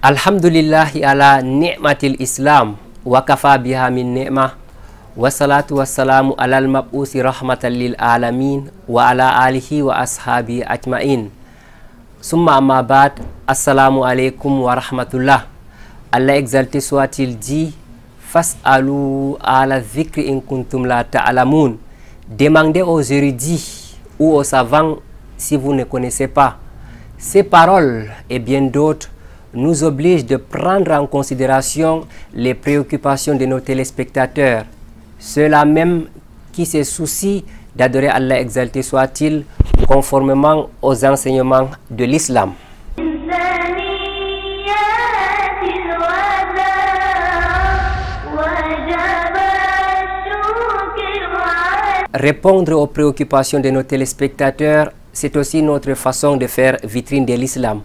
Alhamdulillahi ala ni'matil islam wa kafa biha min ni'ma wa salatu wa salamu alal mab'usi rahmatan lil alamin wa ala alihi wa ashabi ajma'in. Summa amma ba'd, assalamu alaikum wa rahmatullah. Allah exalté soit-il dit: fas'alu ala dhikri in kuntum la ta'lamun. Demandez aux érudits ou aux savants si vous ne connaissez pas. Ces paroles et bien d'autres nous obligent de prendre en considération les préoccupations de nos téléspectateurs, ceux-là même qui se soucient d'adorer Allah exalté soit-il conformément aux enseignements de l'islam. Répondre aux préoccupations de nos téléspectateurs, c'est aussi notre façon de faire vitrine de l'islam.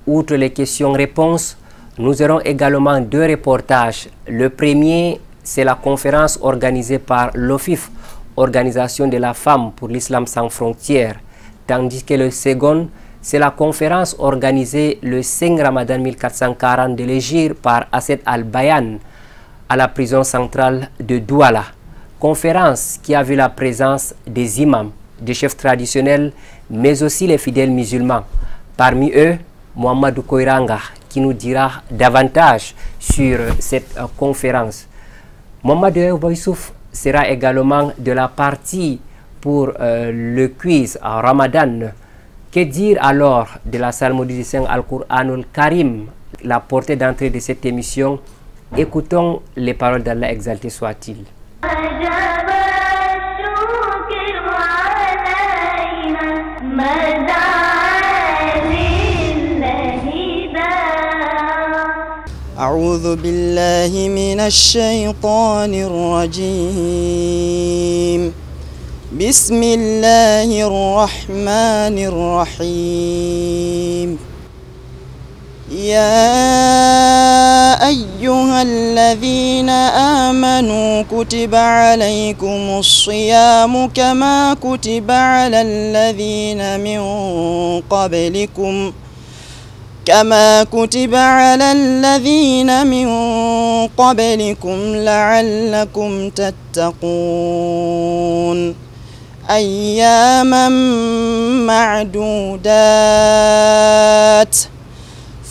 Outre les questions-réponses, nous aurons également deux reportages. Le premier, c'est la conférence organisée par l'OFIF, Organisation de la Femme pour l'Islam sans frontières, tandis que le second, c'est la conférence organisée le 5 Ramadan 1440 de l'Hégire par Asset Al-Bayan à la prison centrale de Douala. Conférence qui a vu la présence des imams, des chefs traditionnels, mais aussi les fidèles musulmans. Parmi eux, Mohamedou Koiranga, qui nous dira davantage sur cette conférence. Mohamedou Boissouf sera également de la partie pour le quiz à Ramadan. Que dire alors de la psalmodie du Saint Al-Qur'anul Karim, la portée d'entrée de cette émission? Écoutons les paroles d'Allah exalté soit-il. أعوذ بالله من الشيطان الرجيم. بسم الله الرحمن الرحيم. يا أيها الذين آمنوا كتب عليكم الصيام كما كتب على الذين من قبلكم لعلكم تتقون أياما معدودات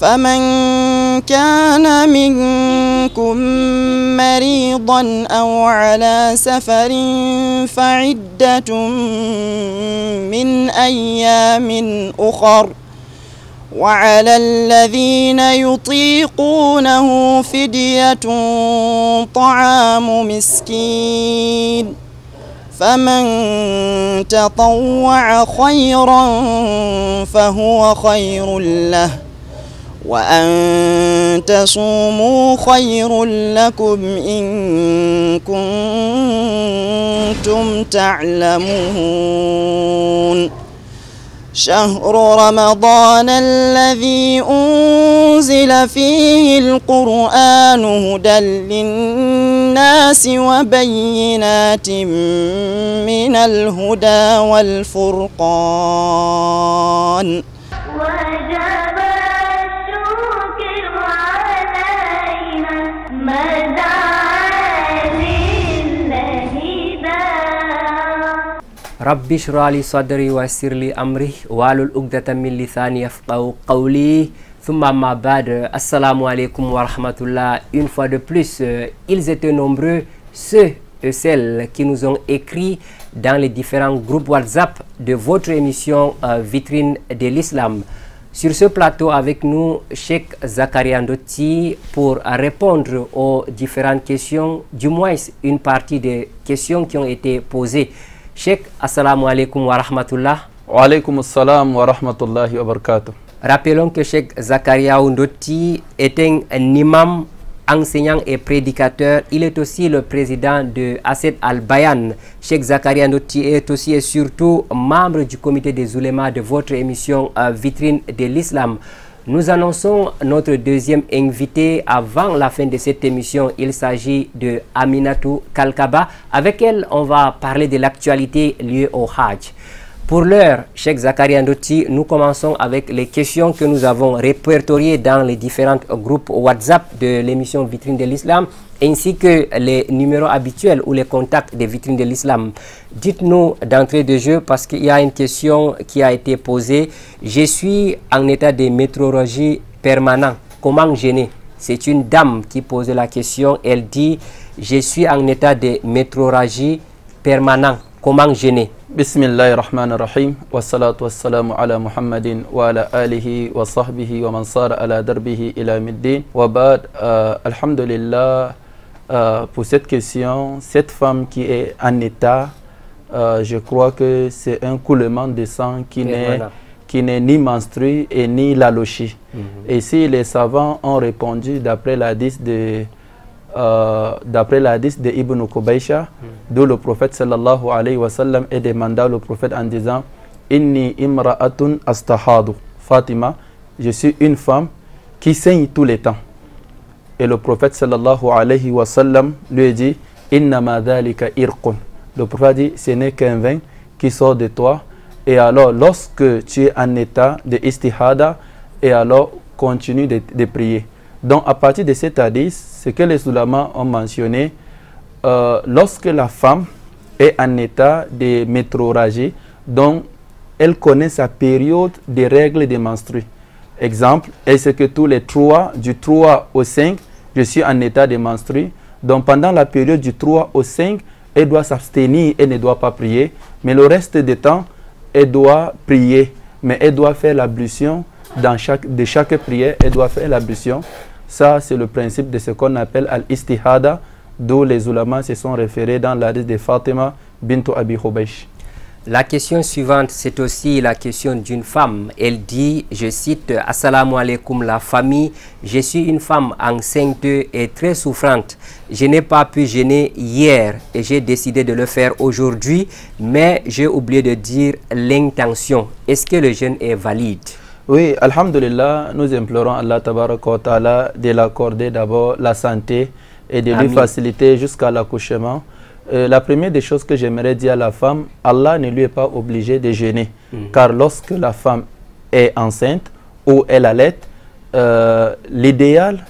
فمن كان منكم مريضا أو على سفر فعدة من أيام أخر وعلى الذين يطيقونه فدية طعام مسكين فمن تطوع خيرا فهو خير له وأن تصوموا خير لكم إن كنتم تعلمون شهر رمضان الذي أنزل فيه القرآن هدى للناس وبينات من الهدى والفرقان وجب الشكر علينا مدى Rabbi shrah li sadri wa yassir li amri wahlul uqdatan min lisani yafqahu qawli. Thumma ma ba'd. Assalamu alaikum wa rahmatullah. Une fois de plus, ils étaient nombreux, ceux et celles qui nous ont écrit dans les différents groupes WhatsApp de votre émission Vitrine de l'Islam. Sur ce plateau avec nous, Cheikh Zakaria Ndotti pour répondre aux différentes questions, du moins une partie des questions qui ont été posées. Cheikh, assalamu alaikum wa rahmatullah. Wa alaikum assalam wa rahmatullahi wa barakatuh. Rappelons que Cheikh Zakaria Ndotti est un imam, enseignant et prédicateur. Il est aussi le président de Asset Al-Bayan. Cheikh Zakaria Ndotti est aussi et surtout membre du comité des oulémas de votre émission Vitrine de l'Islam. Nous annonçons notre deuxième invité avant la fin de cette émission. Il s'agit de Aminatou Kalkaba. Avec elle, on va parler de l'actualité liée au Hajj. Pour l'heure, Cheikh Zakaria Ndoti, nous commençons avec les questions que nous avons répertoriées dans les différents groupes WhatsApp de l'émission Vitrine de l'Islam, ainsi que les numéros habituels ou les contacts des Vitrines de l'Islam. Dites-nous d'entrée de jeu, parce qu'il y a une question qui a été posée. Je suis en état de métrorragie permanent. Comment gêner? C'est une dame qui pose la question. Elle dit, je suis en état de métrorragie permanent. Comment gêner? Bismillahirrahmanirrahim. Wassalatu wassalamu ala Muhammadin wa ala alihi wa sahbihi wa man sara ala darbihi ila middin. Wa ba'd, alhamdulillah, pour cette question, cette femme qui est en état, je crois que c'est un coulement de sang qui n'est ni menstrué et ni lalochi. Et si les savants ont répondu d'après l'hadith de Ibn Qubaysha, d'où le prophète sallallahu alayhi wa sallam est demandé au prophète en disant Inni imra'atun astahadu. Fatima, je suis une femme qui saigne tous les temps. Et le prophète sallallahu alayhi wa sallam lui dit Innama dhalika irqun. Le prophète dit ce n'est qu'un vin qui sort de toi. Et alors, lorsque tu es en état de istihada, et alors continue de prier. Donc, à partir de cet hadith, ce que les ulama ont mentionné, lorsque la femme est en état de métrorragie, donc elle connaît sa période de règles de menstrues. Exemple, est-ce que tous les 3, du 3 au 5, je suis en état de menstrues. Donc, pendant la période du 3 au 5, elle doit s'abstenir et ne doit pas prier. Mais le reste du temps, elle doit prier. Mais elle doit faire l'ablution. De chaque prière, elle doit faire l'ablution. Ça, c'est le principe de ce qu'on appelle al-istihada, d'où les ulama se sont référés dans l'hadith de Fatima bintu Abi Hubaysh. La question suivante, c'est aussi la question d'une femme. Elle dit, je cite, « Assalamu alaikum la famille, je suis une femme enceinte et très souffrante. Je n'ai pas pu jeûner hier et j'ai décidé de le faire aujourd'hui, mais j'ai oublié de dire l'intention. Est-ce que le jeûne est valide ?» Oui, alhamdulillah, nous implorons Allah tabaraka wa ta'ala de l'accorder d'abord la santé et de lui faciliter jusqu'à l'accouchement. La première des choses que j'aimerais dire à la femme, Allah ne lui est pas obligé de jeûner. Car lorsque la femme est enceinte ou elle allait, l'idéal,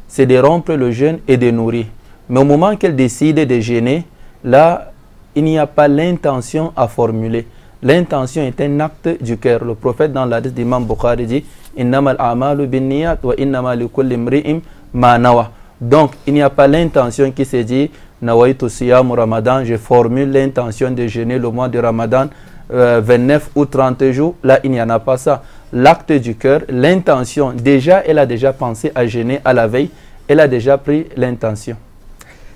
c'est de rompre le jeûne et de nourrir. Mais au moment qu'elle décide de jeûner, là, il n'y a pas l'intention à formuler. L'intention est un acte du cœur. Le prophète dans l'hadith d'Imam Bukhari dit Innamal a'malu binniyat wa innama likulli imri'in ma nawa. Donc, il n'y a pas l'intention qui se dit Nawaitu siyam Ramadan, je formule l'intention de jeûner le mois de Ramadan 29 ou 30 jours. Là, il n'y en a pas ça. L'acte du cœur, l'intention, déjà, elle a déjà pensé à jeûner à la veille, elle a déjà pris l'intention.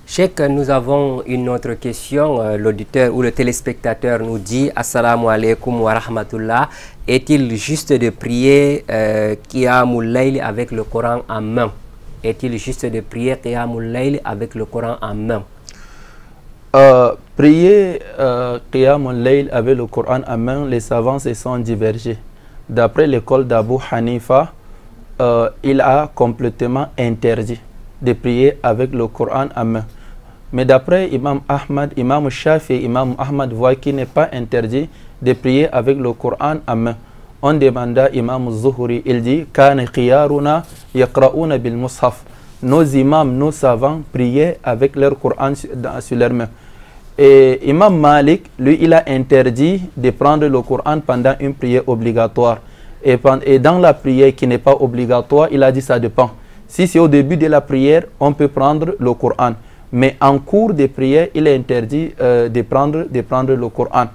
Cheikh, nous avons une autre question. L'auditeur ou le téléspectateur nous dit Assalamu alaikum wa rahmatullah. Est-il juste de prier Qiyamul Layl avec le Coran en main? Est-il juste de prier Qiyamul Layl avec le Coran en main? Prier Qiyamul Layl avec le Coran en main, les savants se sont divergés. D'après l'école d'Abu Hanifa, il a complètement interdit de prier avec le Coran en main. Mais d'après Imam Ahmad, Imam Shafi et Imam Ahmad voient qu'il n'est pas interdit de prier avec le Coran en main. On demanda Imam Zuhri, il dit Kana khiyaruna yaqra'una bil mushaf. Nos imams, nos savants priaient avec leur Coran sur leurs mains. Et Imam Malik, lui, il a interdit de prendre le Coran pendant une prière obligatoire. Et dans la prière qui n'est pas obligatoire, il a dit ça dépend. Si c'est au début de la prière, on peut prendre le Coran. Mais en cours de prière, il est interdit de prendre le Coran.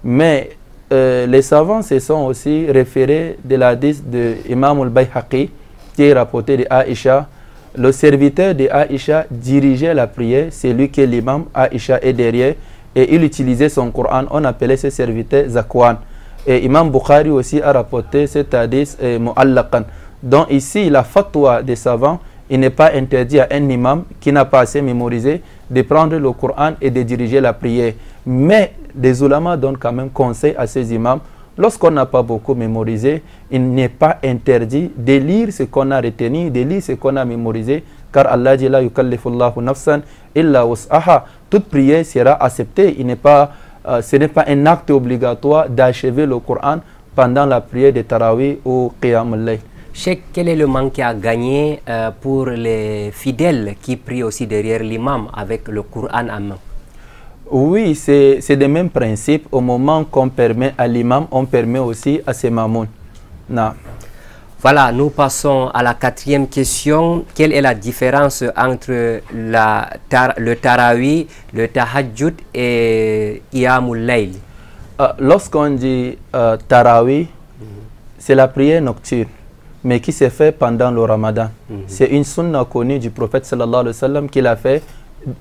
Mais les savants se sont aussi référés de l'hadith de Imam al-Bayhaqi, qui est rapporté de Aïcha. Le serviteur de Aïcha dirigeait la prière, c'est lui qui est l'imam, Aïcha est derrière, et il utilisait son Coran. On appelait ce serviteur Zakwan. Et Imam Bukhari aussi a rapporté cet hadith mu'allaqan. Donc ici, la fatwa des savants, il n'est pas interdit à un imam qui n'a pas assez mémorisé de prendre le Coran et de diriger la prière. Mais les ulama donnent quand même conseil à ces imams. Lorsqu'on n'a pas beaucoup mémorisé, il n'est pas interdit de lire ce qu'on a retenu, de lire ce qu'on a mémorisé, car Allah dit la yukallifullahu nafsan illa wus'aha. Toute prière sera acceptée. Il n'est pas ce n'est pas un acte obligatoire d'achever le Coran pendant la prière de Tarawih ou Qiyam al-Layl. Cheikh, quel est le manque à gagner pour les fidèles qui prient aussi derrière l'imam avec le Coran en main? Oui, c'est le même principe. Au moment qu'on permet à l'imam, on permet aussi à ses mamoun. Non. Voilà, nous passons à la quatrième question. Quelle est la différence entre le Tarawih, le Tahajjud et Qiyamul Layl? Lorsqu'on dit Tarawih, c'est la prière nocturne, mais qui s'est fait pendant le Ramadan. C'est une sunna connue du prophète sallallahu alayhi wa sallam qu'il a fait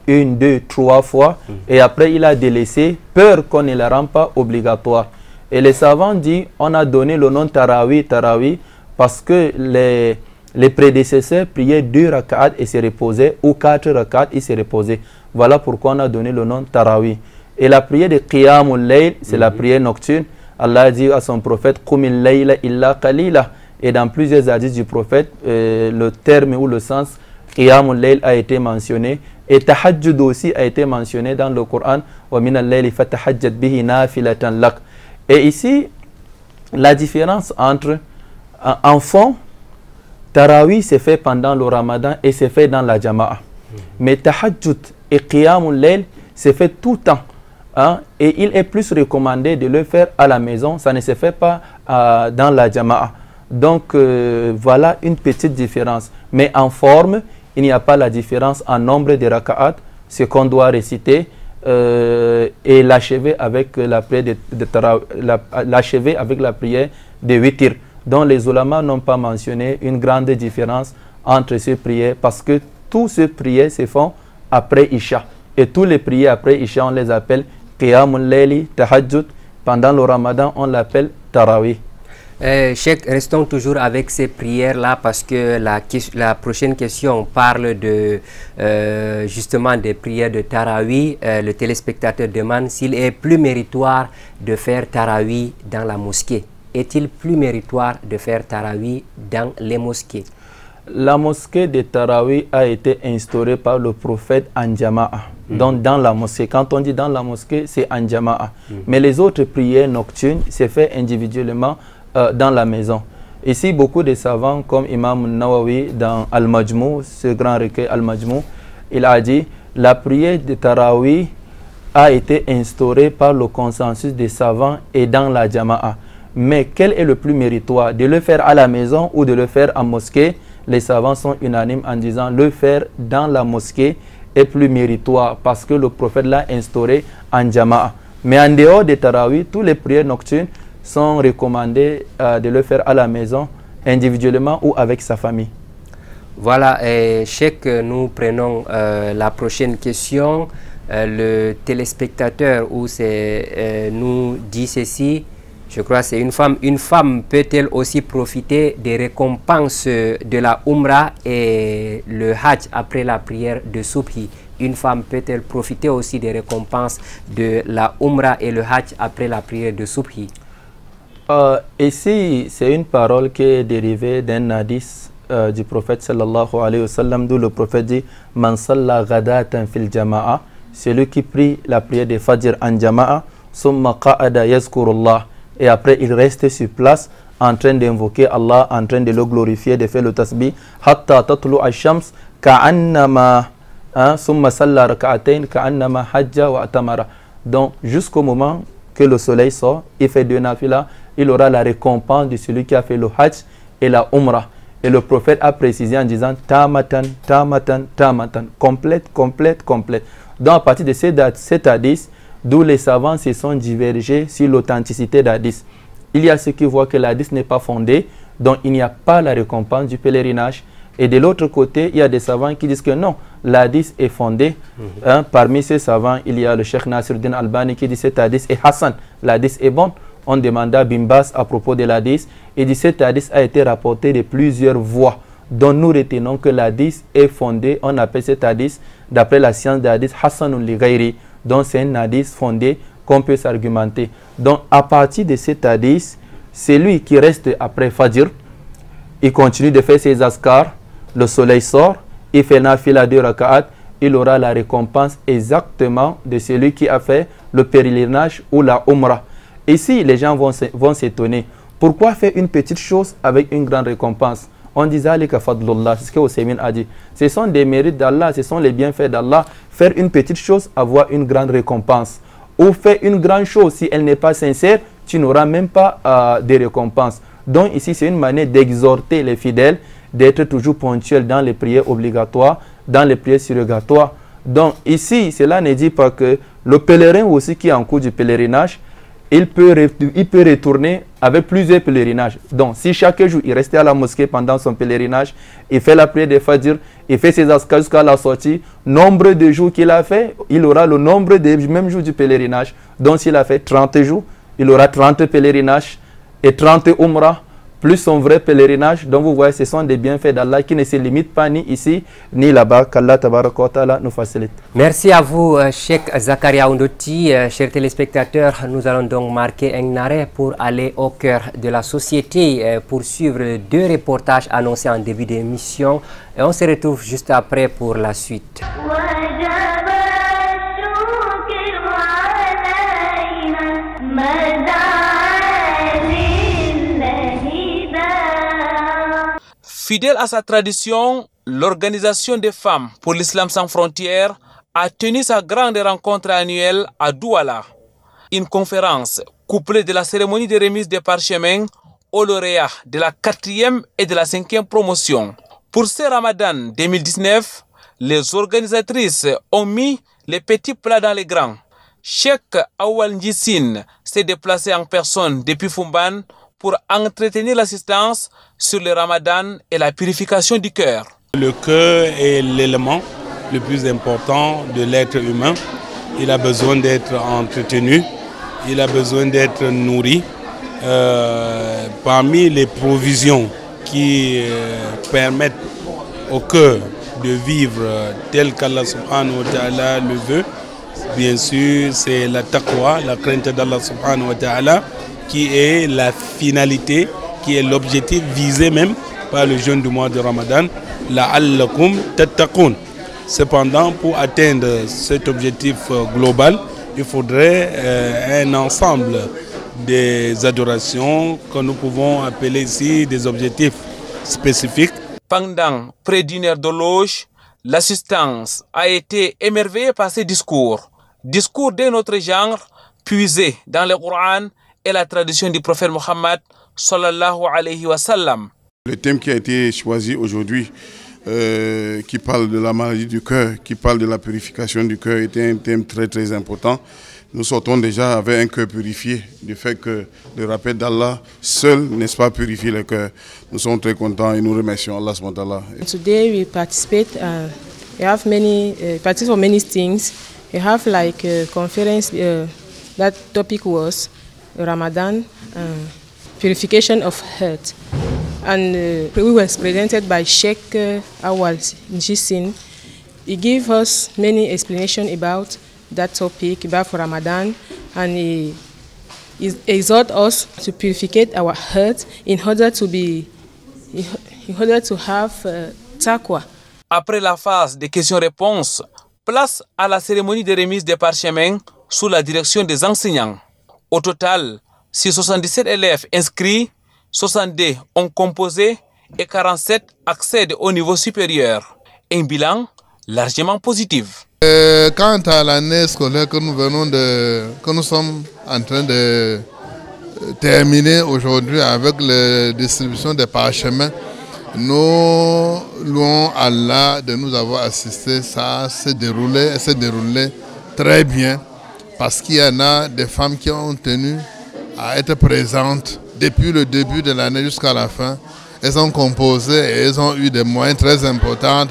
1, 2, 3 fois et après il a délaissé, peur qu'on ne la rende pas obligatoire. Et les savants disent, on a donné le nom Tarawih, parce que les prédécesseurs priaient 2 rak'at et se reposaient, ou 4 rak'at et se reposaient. Voilà pourquoi on a donné le nom Tarawih. Et la prière de Qiyamul Layl, c'est la prière nocturne. Allah dit à son prophète, Qumil layla illa qalila. Et dans plusieurs hadiths du prophète, le terme ou le sens Qiyamul Layl a été mentionné. Et Tahajjud aussi a été mentionné dans le Coran. Wa min al-layli fatahajjad bihi nafilatan lak. Et ici, la différence entre en fond, Tarawih s'est fait pendant le Ramadan et s'est fait dans la Jama'a. Mais Tahajjud et Qiyamul Layl s'est fait tout le temps. Hein? Et il est plus recommandé de le faire à la maison. Ça ne se fait pas dans la Jama'a. Donc voilà une petite différence. Mais en forme, il n'y a pas la différence en nombre de raka'at, ce qu'on doit réciter et l'achever avec la prière l'achever avec la prière de witr, dont les ulama n'ont pas mentionné une grande différence entre ces prières parce que tous ces prières se font après Isha. Et tous les prières après Isha, on les appelle Qiyamul Layli, Tahajjud. Pendant le Ramadan, on l'appelle Tarawih. Cheikh, restons toujours avec ces prières-là parce que la prochaine question parle de justement des prières de Tarawih. Le téléspectateur demande s'il est plus méritoire de faire Tarawih dans la mosquée. Est-il plus méritoire de faire Tarawih dans les mosquées? La mosquée de Tarawih a été instaurée par le prophète en Jama'a. Donc dans la mosquée, quand on dit dans la mosquée, c'est en Jama'a. Mais les autres prières nocturnes, c'est fait individuellement dans la maison. Ici, beaucoup de savants comme Imam Nawawi dans Al-Majmou, ce grand recueil Al-Majmou, il a dit la prière de Tarawih a été instaurée par le consensus des savants et dans la Jama'a. Mais quel est le plus méritoire, de le faire à la maison ou de le faire en mosquée? Les savants sont unanimes en disant le faire dans la mosquée est plus méritoire parce que le prophète l'a instauré en Jama'a. Mais en dehors de Tarawih, tous les prières nocturnes sont recommandées de le faire à la maison, individuellement ou avec sa famille. Voilà, Cheikh, nous prenons la prochaine question. Le téléspectateur nous dit ceci. Je crois que c'est une femme. Une femme peut-elle aussi profiter des récompenses de la Umrah et le Hajj après la prière de Subhi? Une femme peut-elle profiter aussi des récompenses de la Umrah et le Hajj après la prière de Subhi? Ici, c'est une parole qui est dérivée d'un hadith du prophète sallallahu alayhi wa sallam, d'où le prophète dit « Man salla ghadatan fil jama'a » celui qui prie la prière de Fajr en jama'a, « summa qa'ada yazkurullah » et après il reste sur place en train d'invoquer Allah, en train de le glorifier, de faire le tasbih hatta tatlu ash-shams ka'annama summa salla rak'atayn ka'annama hajja wa atamara. Donc jusqu'au moment que le soleil sort, il fait 2 nafila, il aura la récompense de celui qui a fait le hajj et la umrah. Et le prophète a précisé en disant tamatan, tamatan, tamatan, complète, complète, complète. Donc à partir de cet hadith, d'où les savants se sont divergés sur l'authenticité d'hadith. Il y a ceux qui voient que l'hadith n'est pas fondé, donc il n'y a pas la récompense du pèlerinage. Et de l'autre côté, il y a des savants qui disent que non, l'hadith est fondé. Parmi ces savants, il y a le Cheikh Nasiruddin Albani qui dit que cet hadith est Hassan, l'hadith est bon. On demanda Bin Baz à propos de l'hadith, et dit que cet hadith a été rapporté de plusieurs voies. Donc nous retenons que l'hadith est fondé, on appelle cet hadith, d'après la science d'hadith, Hassanun li ghayri. Donc c'est un hadith fondé qu'on peut s'argumenter. Donc à partir de cet hadith, celui qui reste après Fajr, il continue de faire ses askars, le soleil sort, il fait nafila 2 raka'at, il aura la récompense exactement de celui qui a fait le pèlerinage ou la Umrah. Ici, les gens vont s'étonner. Pourquoi faire une petite chose avec une grande récompense? On dit Zalika fadlullah, c'est ce que Ousseymine a dit. Ce sont des mérites d'Allah, ce sont les bienfaits d'Allah. Faire une petite chose, avoir une grande récompense. Ou faire une grande chose, si elle n'est pas sincère, tu n'auras même pas de récompense. Donc ici, c'est une manière d'exhorter les fidèles d'être toujours ponctuels dans les prières obligatoires, dans les prières surrogatoires. Donc ici, cela ne dit pas que le pèlerin aussi qui est en cours du pèlerinage, il peut retourner avec plusieurs pèlerinages. Donc, si chaque jour, il restait à la mosquée pendant son pèlerinage, il fait la prière de Fajr, il fait ses askars jusqu'à la sortie, nombre de jours qu'il a fait, il aura le nombre des mêmes jours du pèlerinage. Donc, s'il a fait 30 jours, il aura 30 pèlerinages et 30 umrah, plus son vrai pèlerinage. Donc, vous voyez, ce sont des bienfaits d'Allah qui ne se limitent pas ni ici, ni là-bas, qu'Allah tabaraka wa ta'ala nous facilite. Merci à vous, Cheikh Zakaria Ondoti. Chers téléspectateurs, nous allons donc marquer un arrêt pour aller au cœur de la société, pour suivre les 2 reportages annoncés en début d'émission. Et on se retrouve juste après pour la suite. Fidèle à sa tradition, l'Organisation des femmes pour l'Islam sans frontières a tenu sa grande rencontre annuelle à Douala. Une conférence couplée de la cérémonie de remise des parchemins aux lauréats de la 4e et de la 5e promotion. Pour ce Ramadan 2019, les organisatrices ont mis les petits plats dans les grands. Cheikh Awal Njissine s'est déplacé en personne depuis Fumban pour entretenir l'assistance sur le Ramadan et la purification du cœur. Le cœur est l'élément le plus important de l'être humain. Il a besoin d'être entretenu, il a besoin d'être nourri. Parmi les provisions qui permettent au cœur de vivre tel qu'Allah subhanahu wa ta'ala le veut, bien sûr, c'est la taqwa, la crainte d'Allah subhanahu wa ta'ala, qui est la finalité, qui est l'objectif visé même par le jeûne du mois de Ramadan, la'allakum tattaqun. Cependant, pour atteindre cet objectif global, il faudrait un ensemble des adorations que nous pouvons appeler ici des objectifs spécifiques. Pendant près d'une heure de loge, l'assistance a été émerveillée par ces discours. Discours d'un autre genre, puisés dans le Coran et la tradition du prophète Mohammed sallallahu alayhi wa sallam. Le thème qui a été choisi aujourd'hui, qui parle de la maladie du cœur, qui parle de la purification du cœur, était un thème très important. Nous sortons déjà avec un cœur purifié, du fait que le rappel d'Allah seul, n'est-ce pas, purifie le cœur. Nous sommes très contents et nous remercions Allah subhanahu wa ta'ala. Today we participate, we have many, participate for many things. We have like a conference, that topic was Ramadan, purification of heart. And we were presented by Sheikh Awal Njissine. He gave us many explanations about that topic, about Ramadan, and he exhorted us to purify our heart in order to have taqwa. Après la phase de questions-réponses, place à la cérémonie de remise des parchemins sous la direction des enseignants. Au total, sur 77 élèves inscrits, 62 ont composé et 47 accèdent au niveau supérieur. Un bilan largement positif. Quant à l'année scolaire que nous sommes en train de terminer aujourd'hui avec la distribution des parchemins, nous louons Allah de nous avoir assisté. Ça s'est déroulé très bien, parce qu'il y en a des femmes qui ont tenu à être présentes depuis le début de l'année jusqu'à la fin. Elles ont composé et elles ont eu des moyens très importants.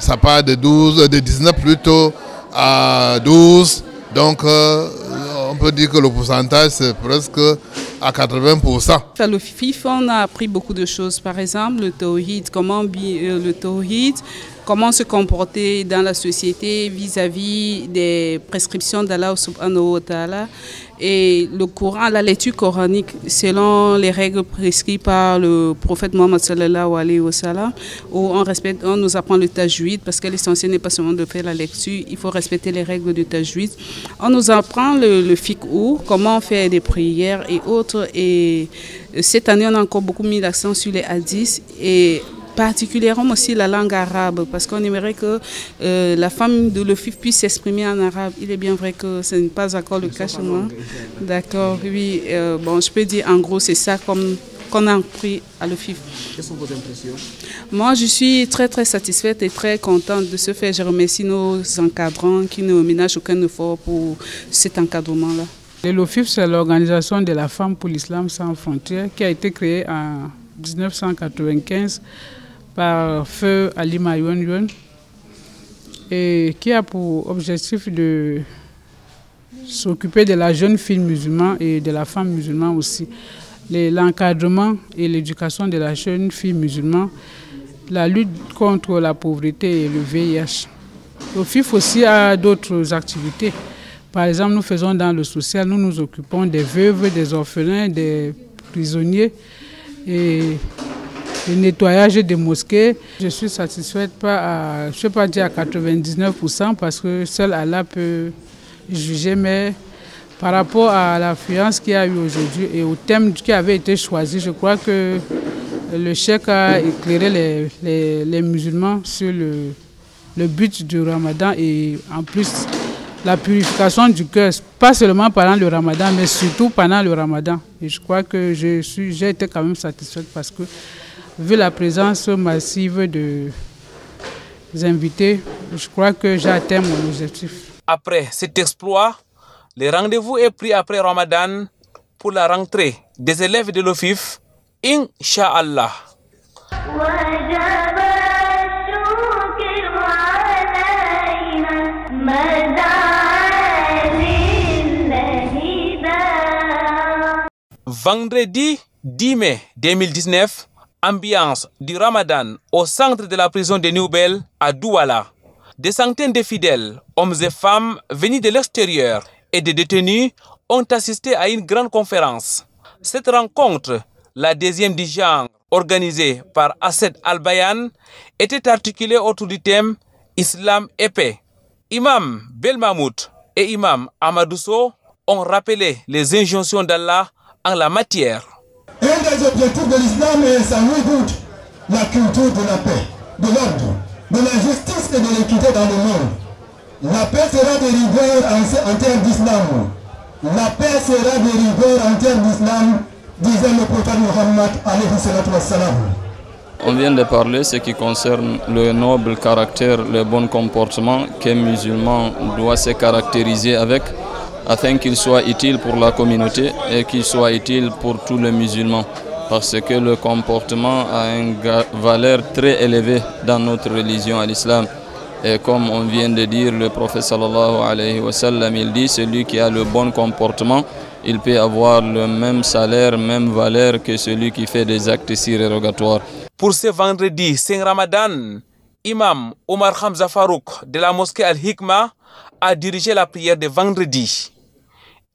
Ça part de 19 plutôt à 12. Donc on peut dire que le pourcentage c'est presque à 80%. Le FIFA, on a appris beaucoup de choses. Par exemple, le tawhid, comment se comporter dans la société vis-à-vis des prescriptions d'Allah subhanahu wa ta'ala. Et le Coran, la lecture coranique, selon les règles prescrites par le prophète Mohammed sallallahu alayhi wa sallam, où on nous apprend le tajwid, parce que l'essentiel n'est pas seulement de faire la lecture, il faut respecter les règles du tajwid. On nous apprend le fiqh, comment faire des prières et autres. Et cette année, on a encore beaucoup mis l'accent sur les hadiths et particulièrement aussi la langue arabe, parce qu'on aimerait que la femme de l'OFIF puisse s'exprimer en arabe. Il est bien vrai que ce n'est pas encore le cas chez moi. D'accord, oui. Bon, je peux dire en gros, c'est ça qu'on a appris à l'OFIF. Quelles sont vos impressions? Moi, je suis très très satisfaite et très contente de ce fait. Je remercie nos encadrants qui ne ménagent aucun effort pour cet encadrement-là. L'OFIF, c'est l'Organisation de la femme pour l'islam sans frontières qui a été créée en 1995 par Feu Ali Mayoun Youn et qui a pour objectif de s'occuper de la jeune fille musulmane et de la femme musulmane aussi. L'encadrement et l'éducation de la jeune fille musulmane, la lutte contre la pauvreté et le VIH. L'OFIF aussi a d'autres activités. Par exemple, nous faisons dans le social, nous nous occupons des veuves, des orphelins, des prisonniers et le nettoyage des mosquées. Je suis satisfaite pas je ne peux pas dire à 99% parce que seul Allah peut juger, mais par rapport à l'affluence qu'il y a eu aujourd'hui et au thème qui avait été choisi, je crois que le cheikh a éclairé les musulmans sur le but du Ramadan et en plus la purification du cœur, pas seulement pendant le Ramadan, mais surtout pendant le Ramadan. Et je crois que j'ai été quand même satisfaite parce que vu la présence massive des invités, je crois que j'ai atteint mon objectif. Après cet exploit, le rendez-vous est pris après Ramadan pour la rentrée des élèves de l'OFIF, Inch'Allah. Vendredi 10 mai 2019, ambiance du Ramadan au centre de la prison de Nouvelle à Douala. Des centaines de fidèles, hommes et femmes venus de l'extérieur et des détenus ont assisté à une grande conférence. Cette rencontre, la deuxième du genre, organisée par Assed Al-Bayan, était articulée autour du thème Islam et paix. Imam Belmamoud et Imam Amadousso ont rappelé les injonctions d'Allah en la matière. Un des objectifs de l'islam est sans nul doute la culture de la paix, de l'ordre, de la justice et de l'équité dans le monde. La paix sera de rigueur en termes d'islam. La paix sera de rigueur en termes d'islam, disait le prophète Muhammad alayhi salatu wassalam. On vient de parler ce qui concerne le noble caractère, le bon comportement qu'un musulman doit se caractériser avec, afin qu'il soit utile pour la communauté et qu'il soit utile pour tous les musulmans. Parce que le comportement a une valeur très élevée dans notre religion à l'islam. Et comme on vient de dire, le prophète sallallahu alayhi wa sallam, il dit, celui qui a le bon comportement, il peut avoir le même salaire, même valeur que celui qui fait des actes surérogatoires. Pour ce vendredi Saint Ramadan, Imam Omar Hamza Farouk de la mosquée Al-Hikma a dirigé la prière de vendredi.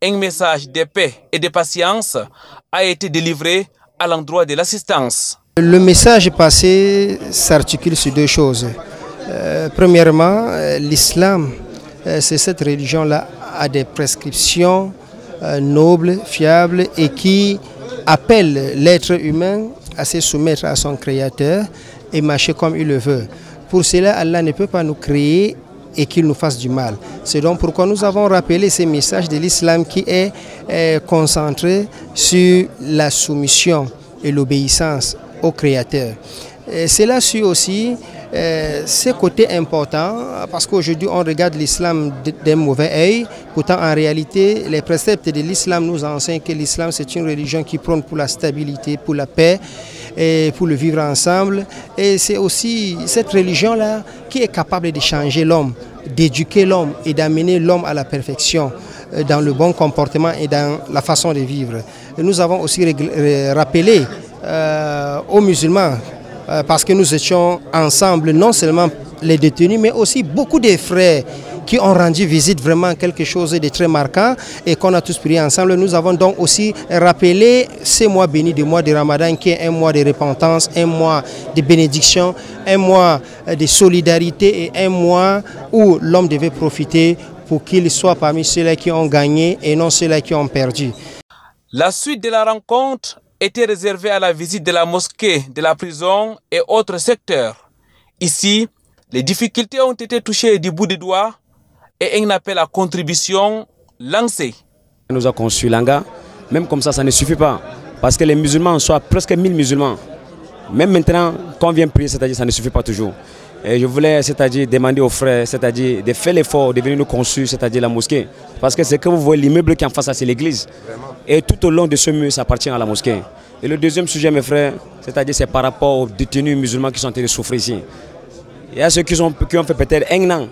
Un message de paix et de patience a été délivré à l'endroit de l'assistance. Le message passé s'articule sur deux choses. Premièrement, l'islam, c'est cette religion-là, a des prescriptions nobles, fiables et qui appellent l'être humain à se soumettre à son créateur et marcher comme il le veut. Pour cela, Allah ne peut pas nous créer et qu'il nous fasse du mal. C'est donc pourquoi nous avons rappelé ces messages de l'islam qui est concentré sur la soumission et l'obéissance au Créateur. Cela suit aussi ces côtés importants parce qu'aujourd'hui on regarde l'islam d'un mauvais œil. Pourtant en réalité les préceptes de l'islam nous enseignent que l'islam c'est une religion qui prône pour la stabilité, pour la paix et pour le vivre ensemble. Et c'est aussi cette religion-là qui est capable de changer l'homme, d'éduquer l'homme et d'amener l'homme à la perfection dans le bon comportement et dans la façon de vivre. Et nous avons aussi rappelé aux musulmans parce que nous étions ensemble, non seulement les détenus, mais aussi beaucoup de frères qui ont rendu visite, vraiment quelque chose de très marquant et qu'on a tous prié ensemble. Nous avons donc aussi rappelé ce mois béni, du mois de Ramadan, qui est un mois de repentance, un mois de bénédiction, un mois de solidarité et un mois où l'homme devait profiter pour qu'il soit parmi ceux-là qui ont gagné et non ceux-là qui ont perdu. La suite de la rencontre était réservée à la visite de la mosquée, de la prison et autres secteurs. Ici, les difficultés ont été touchées du bout des doigts et un appel à contribution lancé. On nous a conçu l'anga, même comme ça ne suffit pas. Parce que les musulmans sont presque 1000 musulmans. Même maintenant, quand on vient prier, c'est-à-dire ça ne suffit pas toujours. Et je voulais, c'est-à-dire demander aux frères, c'est-à-dire de faire l'effort de venir nous conçu, c'est-à-dire la mosquée. Parce que c'est que vous voyez l'immeuble qui est en face, c'est l'église. Et tout au long de ce mur, ça appartient à la mosquée. Et le deuxième sujet, mes frères, c'est-à-dire c'est par rapport aux détenus musulmans qui sont en train de souffrir ici. Il y a ceux qui ont fait peut-être 1 an,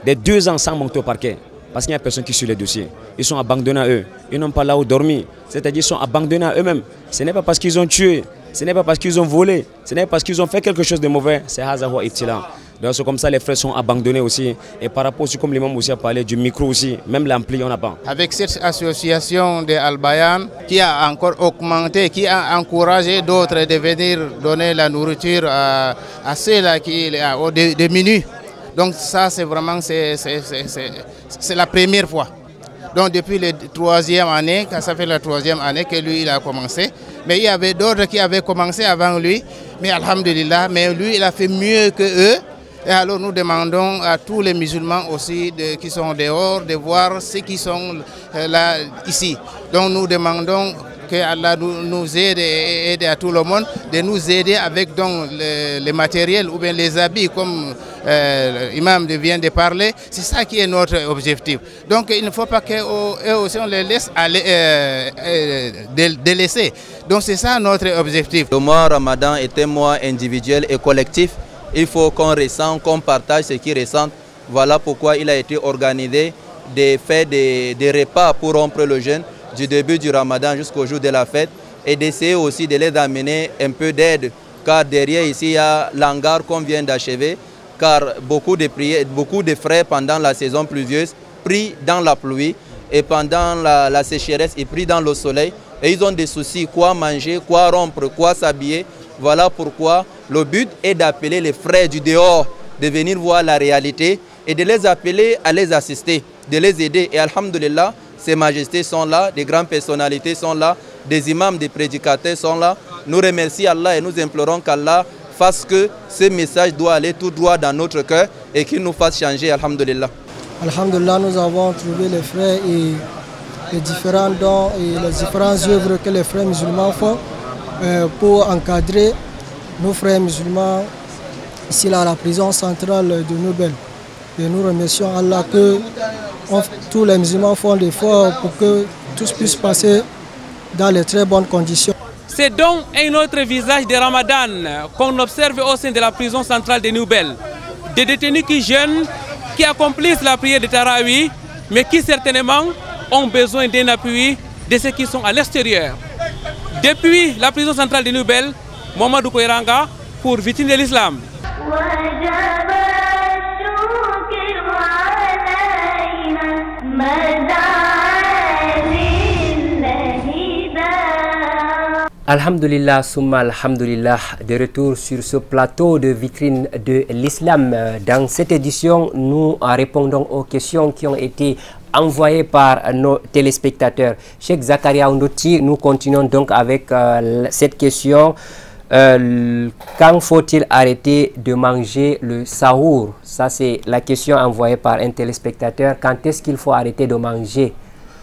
des 2 ans sans monter au parquet. Parce qu'il n'y a personne qui suit les dossiers. Ils sont abandonnés à eux. Ils n'ont pas là où dormir. C'est-à-dire qu'ils sont abandonnés à eux-mêmes. Ce n'est pas parce qu'ils ont tué. Ce n'est pas parce qu'ils ont volé. Ce n'est pas parce qu'ils ont fait quelque chose de mauvais. C'est Hazawa Iftila. Donc c'est comme ça les frères sont abandonnés aussi. Et par rapport aussi, comme l'imam aussi a parlé, du micro aussi, même l'ampli on n'a pas. Avec cette association de Al-Bayan qui a encore augmenté, qui a encouragé d'autres de venir donner la nourriture à ceux-là qui ont des menus. Donc ça c'est vraiment c'est la première fois. Donc depuis la 3e année, quand ça fait la 3e année que lui il a commencé, mais il y avait d'autres qui avaient commencé avant lui, mais alhamdulillah, mais lui il a fait mieux que eux. Et alors nous demandons à tous les musulmans aussi qui sont dehors de voir ceux qui sont là ici. Donc nous demandons que Allah nous aide et aide à tout le monde, de nous aider avec donc les matériels ou bien les habits comme l'imam vient de parler. C'est ça qui est notre objectif. Donc il ne faut pas qu'eux aussi on les laisse délaisser. Donc c'est ça notre objectif. Le mois Ramadan est un mois individuel et collectif. Il faut qu'on ressente, qu'on partage ce qu'ils ressentent. Voilà pourquoi il a été organisé de faire des repas pour rompre le jeûne du début du Ramadan jusqu'au jour de la fête et d'essayer aussi de les amener un peu d'aide. Car derrière ici, il y a l'hangar qu'on vient d'achever. Car beaucoup de frères pendant la saison pluvieuse prient dans la pluie et pendant la sécheresse, ils prient dans le soleil. Et ils ont des soucis, quoi manger, quoi rompre, quoi s'habiller. Voilà pourquoi le but est d'appeler les frères du dehors, de venir voir la réalité et de les appeler à les assister, de les aider. Et alhamdulillah, ces majestés sont là, des grandes personnalités sont là, des imams, des prédicateurs sont là. Nous remercions Allah et nous implorons qu'Allah fasse que ce message doit aller tout droit dans notre cœur et qu'il nous fasse changer, alhamdulillah. Alhamdulillah, nous avons trouvé les frères et les différents dons et les différentes œuvres que les frères musulmans font pour encadrer nos frères musulmans ici là, à la prison centrale de Noubel. Et nous remercions Allah que tous les musulmans font l'effort pour que tout puisse passer dans les très bonnes conditions. C'est donc un autre visage de Ramadan qu'on observe au sein de la prison centrale de Noubel. Des détenus qui jeûnent, qui accomplissent la prière de Tarawih, mais qui certainement ont besoin d'un appui de ceux qui sont à l'extérieur. Depuis la prison centrale de Noubel, Mohamedou Koiranga pour Vitrine de l'Islam. Alhamdulillah, summa alhamdulillah, de retour sur ce plateau de Vitrine de l'Islam. Dans cette édition, nous répondons aux questions qui ont été envoyées par nos téléspectateurs. Cheikh Zakaria Ondoti, nous continuons donc avec cette question. Quand faut-il arrêter de manger le sahour? Ça, c'est la question envoyée par un téléspectateur. Quand est-ce qu'il faut arrêter de manger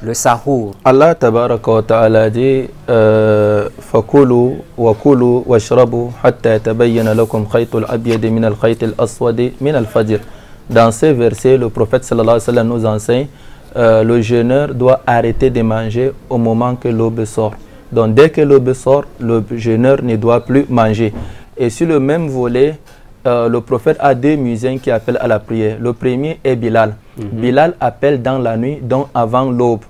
le sahour? Allah tabaraka wa ta'ala dit fakulu wa kulu washrabu hatta yatabayyana lakum khaytul abyad min al khaytil aswad min al fajr. Dans ces versets, le prophète sallallahu alayhi wa sallam nous enseigne le jeûneur doit arrêter de manger au moment que l'aube sort. Donc dès que l'aube sort, le jeûneur ne doit plus manger. Et sur le même volet, le prophète a deux muezzins qui appellent à la prière. Le premier est Bilal. Bilal appelle dans la nuit, donc avant l'aube.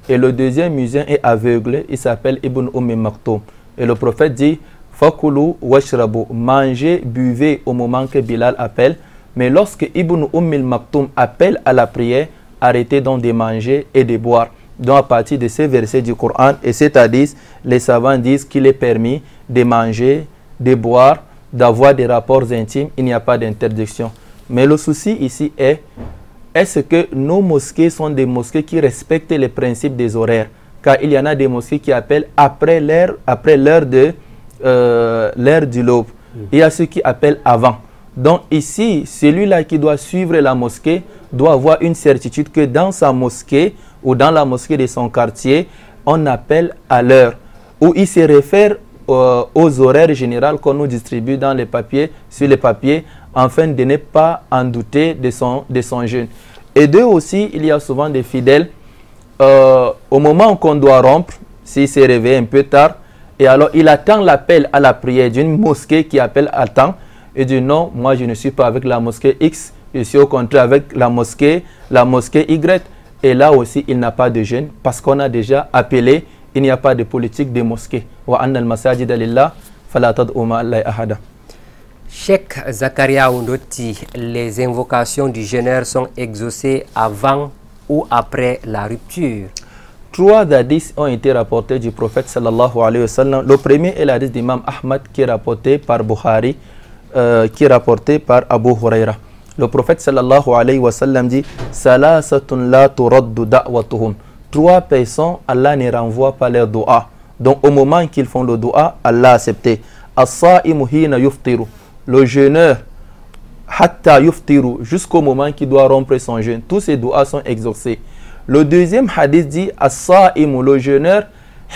Et le deuxième muezzin est aveugle, il s'appelle Ibn Maktoum. Et le prophète dit, Fakulu washrabu, mangez, buvez au moment que Bilal appelle. Mais lorsque Ibn Maktoum appelle à la prière, arrêtez donc de manger et de boire. Donc à partir de ces versets du Coran et cet hadith, les savants disent qu'il est permis de manger, de boire, d'avoir des rapports intimes, il n'y a pas d'interdiction. Mais le souci ici est-ce que nos mosquées sont des mosquées qui respectent les principes des horaires? Car il y en a des mosquées qui appellent après l'heure du l'aube. Il y a ceux qui appellent avant. Donc ici, celui-là qui doit suivre la mosquée doit avoir une certitude que dans sa mosquée ou dans la mosquée de son quartier, on appelle à l'heure. Ou il se réfère aux horaires généraux qu'on nous distribue dans les papiers, sur les papiers, afin de ne pas en douter de son jeûne. Et deux aussi, il y a souvent des fidèles, au moment qu'on doit rompre, s'il s'est réveillé un peu tard, et alors il attend l'appel à la prière d'une mosquée qui appelle à temps, et dit non, moi je ne suis pas avec la mosquée X, je suis au contraire avec la mosquée Y. Et là aussi, il n'a pas de jeûne parce qu'on a déjà appelé, il n'y a pas de politique de mosquée. Cheikh Zakaria Oundoti, les invocations du jeûneur sont exaucées avant ou après la rupture? 3 hadiths ont été rapportés du prophète sallallahu alayhi wa sallam. Le premier est l'hadith d'Imam Ahmad qui est rapporté par Bukhari, qui est rapporté par Abu Huraira. Le prophète sallallahu alayhi wa sallam dit Salasatun la turaddu da'watuhum. 3 personnes, Allah ne renvoie pas leur dua. Donc au moment qu'ils font le dua, Allah a accepté. As-sa'imu hina yuftiru. Le jeûneur, hatta yuftiru, jusqu'au moment qu'il doit rompre son jeûne. Tous ces duas sont exaucés. Le deuxième hadith dit As-sa'imu, le jeûneur,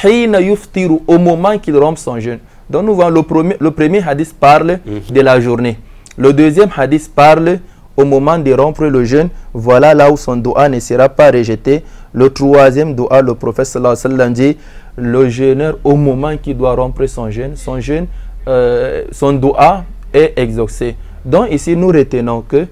hina yuftiru, au moment qu'il rompt son jeûne. Donc nous voyons le premier hadith parle de la journée. Le deuxième hadith parle au moment de rompre le jeûne. Voilà là où son dua ne sera pas rejeté. Le troisième dua, le prophète sallallahu alayhi wa sallam dit le jeûneur au moment qu'il doit rompre son jeûne, son dua est exaucé. Donc ici nous retenons que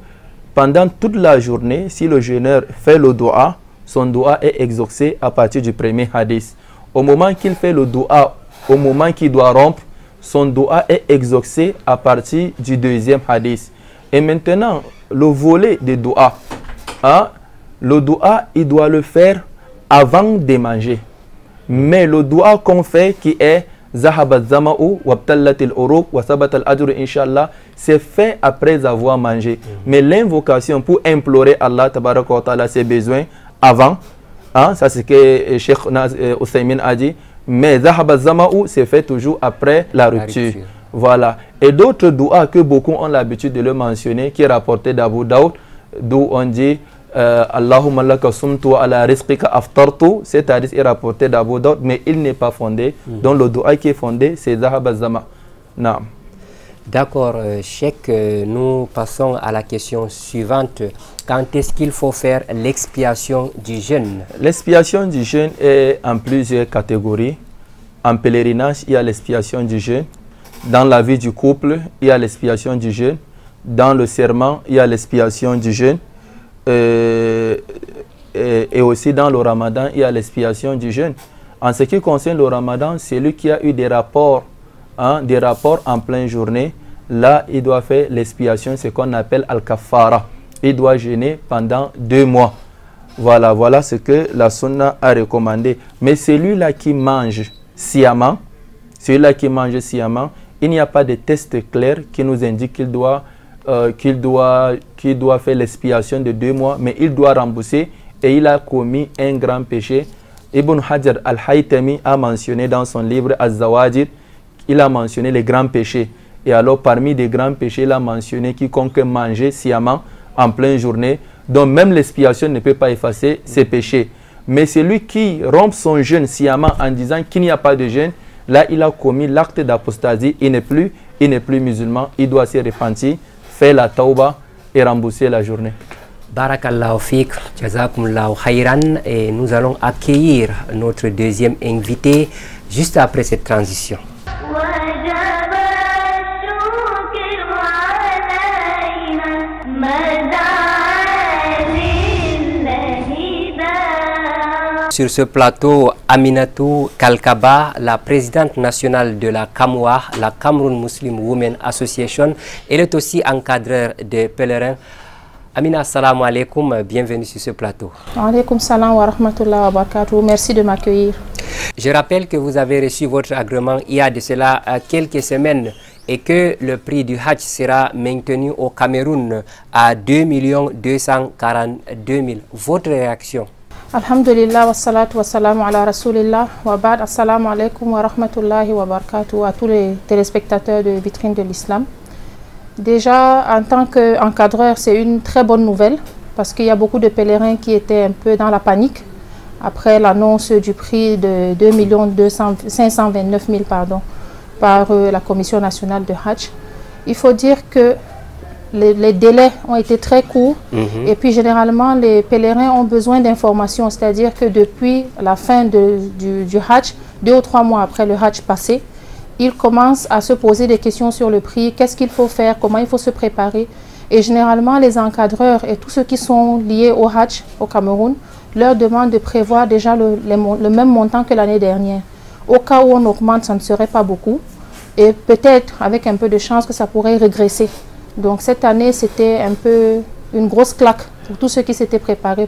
pendant toute la journée, si le jeûneur fait le dua, son dua est exaucé à partir du premier hadith. Au moment qu'il fait le dua, au moment qu'il doit rompre, son dua est exaucé à partir du deuxième hadith. Et maintenant, le volet de dua, le dua, il doit le faire avant de manger. Mais le dua qu'on fait qui est Zahabat zama'u wabtallatil uruq wa sabatal ajru inshallah, c'est fait après avoir mangé. Mais l'invocation pour implorer Allah tabaraka wa ta'ala ses besoins avant, ça c'est ce que Cheikh Ousaymin a dit. Mais Zahabat zama'u, c'est fait toujours après la rupture. Voilà. Et d'autres doigts que beaucoup ont l'habitude de le mentionner, qui est rapporté d'Abu Daoud, d'où on dit Allahumma laka sumtu wa ala rizqika aftartu. Cet hadith est rapporté d'Abu Daoud, mais il n'est pas fondé. Donc le doigt qui est fondé, c'est Zahabat zama. Naam. D'accord, Cheikh, nous passons à la question suivante. Quand est-ce qu'il faut faire l'expiation du jeûne? L'expiation du jeûne est en plusieurs catégories. En pèlerinage, il y a l'expiation du jeûne. Dans la vie du couple, il y a l'expiation du jeûne. Dans le serment, il y a l'expiation du jeûne. Et aussi dans le ramadan, il y a l'expiation du jeûne. En ce qui concerne le ramadan, celui qui a eu des rapports en pleine journée, là, il doit faire l'expiation, ce qu'on appelle al-kafara. Il doit jeûner pendant 2 mois. Voilà ce que la sunna a recommandé. Mais celui-là qui mange sciemment, il n'y a pas de test clair qui nous indique qu'il doit faire l'expiation de 2 mois, mais il doit rembourser et il a commis un grand péché. Ibn Hajar al-Haytami a mentionné dans son livre Az-Zawajid, il a mentionné les grands péchés. Et alors parmi les grands péchés, il a mentionné quiconque mangeait sciemment en pleine journée, donc même l'expiation ne peut pas effacer ses péchés. Mais celui qui rompt son jeûne sciemment en disant qu'il n'y a pas de jeûne, là il a commis l'acte d'apostasie, il n'est plus musulman, il doit se repentir, faire la tauba et rembourser la journée. Barakallahu fik, jazakumullahu khairan, et nous allons accueillir notre deuxième invité juste après cette transition. Sur ce plateau, Aminatou Kalkaba, la présidente nationale de la CAMWA, la Cameroun Muslim Women Association. Elle est aussi encadreur des pèlerins. Amina, assalamu alaikum, bienvenue sur ce plateau. Alaikum salam wa rahmatullahi wa barakatuh, merci de m'accueillir. Je rappelle que vous avez reçu votre agrément il y a de cela quelques semaines et que le prix du Hajj sera maintenu au Cameroun à 2 242 000. Votre réaction? Alhamdulillah wa salatu wa salam ala rasulillah wa ba'd. Assalamu alaikum wa rahmatullahi wa barakatuh à tous les téléspectateurs de Vitrine de l'Islam. Déjà, en tant qu'encadreur, c'est une très bonne nouvelle parce qu'il y a beaucoup de pèlerins qui étaient un peu dans la panique après l'annonce du prix de 2 529 000 par la Commission nationale de Hajj. Il faut dire que les délais ont été très courts et puis généralement les pèlerins ont besoin d'informations, c'est-à-dire que depuis la fin du Hajj, 2 ou 3 mois après le Hajj passé, ils commencent à se poser des questions sur le prix, qu'est-ce qu'il faut faire, comment il faut se préparer. Et généralement, les encadreurs et tous ceux qui sont liés au Hajj au Cameroun leur demandent de prévoir déjà le même montant que l'année dernière. Au cas où on augmente, ça ne serait pas beaucoup. Et peut-être, avec un peu de chance, que ça pourrait régresser. Donc cette année, c'était un peu une grosse claque pour tous ceux qui s'étaient préparés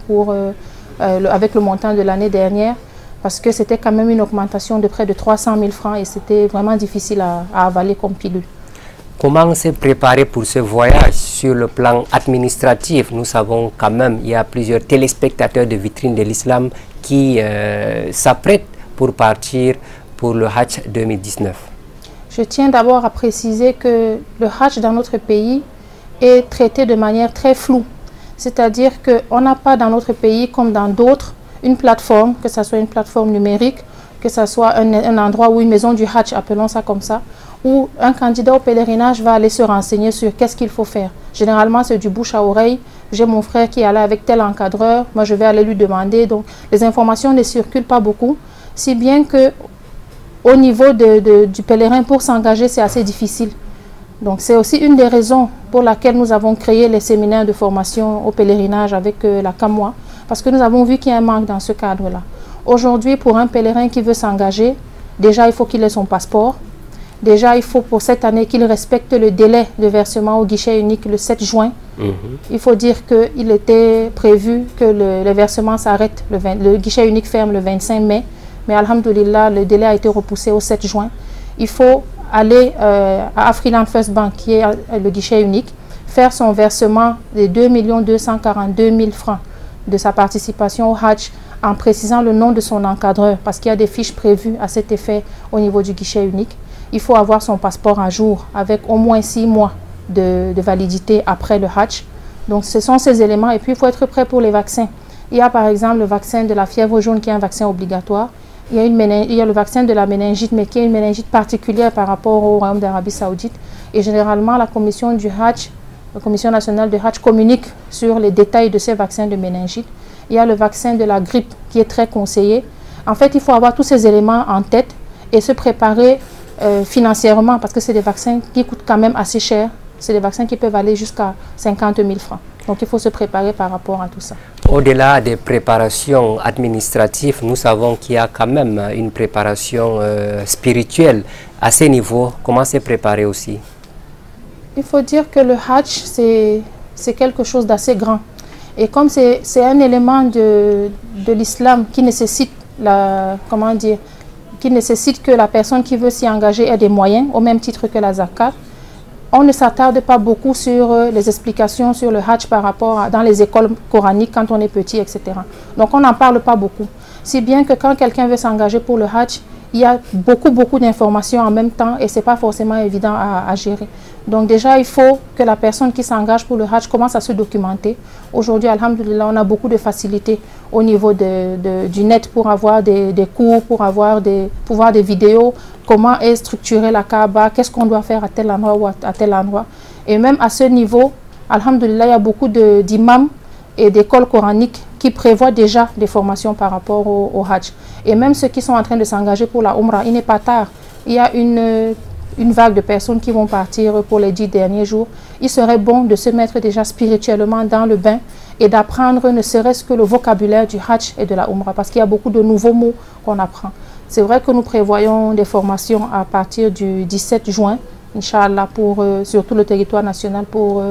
avec le montant de l'année dernière, parce que c'était quand même une augmentation de près de 300 000 francs et c'était vraiment difficile à avaler comme pilule. Comment s'est préparé pour ce voyage sur le plan administratif? Nous savons quand même qu'il y a plusieurs téléspectateurs de Vitrine de l'Islam qui s'apprêtent pour partir pour le Hajj 2019. Je tiens d'abord à préciser que le Hajj dans notre pays est traité de manière très floue. C'est-à-dire qu'on n'a pas dans notre pays, comme dans d'autres, une plateforme, que ce soit une plateforme numérique, que ce soit un endroit ou une maison du Hajj, appelons ça comme ça, où un candidat au pèlerinage va aller se renseigner sur qu'est-ce qu'il faut faire. Généralement, c'est du bouche à oreille. J'ai mon frère qui est allé avec tel encadreur, moi je vais aller lui demander. Donc, les informations ne circulent pas beaucoup, si bien que au niveau du pèlerin, pour s'engager, c'est assez difficile. Donc, c'est aussi une des raisons pour laquelle nous avons créé les séminaires de formation au pèlerinage avec la CAMWA, parce que nous avons vu qu'il y a un manque dans ce cadre-là. Aujourd'hui, pour un pèlerin qui veut s'engager, déjà, il faut qu'il ait son passeport. Déjà, il faut pour cette année qu'il respecte le délai de versement au guichet unique le 7 juin. Il faut dire qu'il était prévu que le versement s'arrête, le guichet unique ferme le 25 mai. Mais alhamdoulilah, le délai a été repoussé au 7 juin. Il faut aller à Afriland First Bank, qui est le guichet unique, faire son versement de 2 242 000 francs de sa participation au Hajj, en précisant le nom de son encadreur, parce qu'il y a des fiches prévues à cet effet au niveau du guichet unique. Il faut avoir son passeport à jour avec au moins 6 mois de validité après le Hajj. Donc ce sont ces éléments. Et puis il faut être prêt pour les vaccins. Il y a par exemple le vaccin de la fièvre jaune qui est un vaccin obligatoire. Il y a le vaccin de la méningite, mais qui est une méningite particulière par rapport au Royaume d'Arabie Saoudite. Et généralement, la commission du Hajj, la Commission nationale de Hajj, communique sur les détails de ces vaccins de méningite. Il y a le vaccin de la grippe qui est très conseillé. En fait, il faut avoir tous ces éléments en tête et se préparer financièrement, parce que c'est des vaccins qui coûtent quand même assez cher. C'est des vaccins qui peuvent aller jusqu'à 50 000 francs. Donc il faut se préparer par rapport à tout ça. Au-delà des préparations administratives, nous savons qu'il y a quand même une préparation spirituelle à ce niveau. Comment se préparer aussi? Il faut dire que le Hajj, c'est quelque chose d'assez grand. Et comme c'est un élément de l'islam qui nécessite, qui nécessite que la personne qui veut s'y engager ait des moyens, au même titre que la zakat, on ne s'attarde pas beaucoup sur les explications sur le Hajj par rapport dans les écoles coraniques quand on est petit, etc. Donc on n'en parle pas beaucoup. Si bien que quand quelqu'un veut s'engager pour le Hajj, il y a beaucoup d'informations en même temps et ce n'est pas forcément évident à gérer. Donc déjà, il faut que la personne qui s'engage pour le Hajj commence à se documenter. Aujourd'hui, alhamdoulilah, on a beaucoup de facilités au niveau du net pour avoir des cours, pour avoir des vidéos, comment est structurée la Kaaba, qu'est-ce qu'on doit faire à tel endroit ou à tel endroit. Et même à ce niveau, alhamdoulilah, il y a beaucoup d'imams et d'écoles coraniques qui prévoient déjà des formations par rapport au Hajj. Et même ceux qui sont en train de s'engager pour la Umrah, il n'est pas tard. Il y a une vague de personnes qui vont partir pour les 10 derniers jours. Il serait bon de se mettre déjà spirituellement dans le bain et d'apprendre ne serait-ce que le vocabulaire du Hajj et de la Umrah, parce qu'il y a beaucoup de nouveaux mots qu'on apprend. C'est vrai que nous prévoyons des formations à partir du 17 juin, Inch'Allah, sur tout le territoire national pour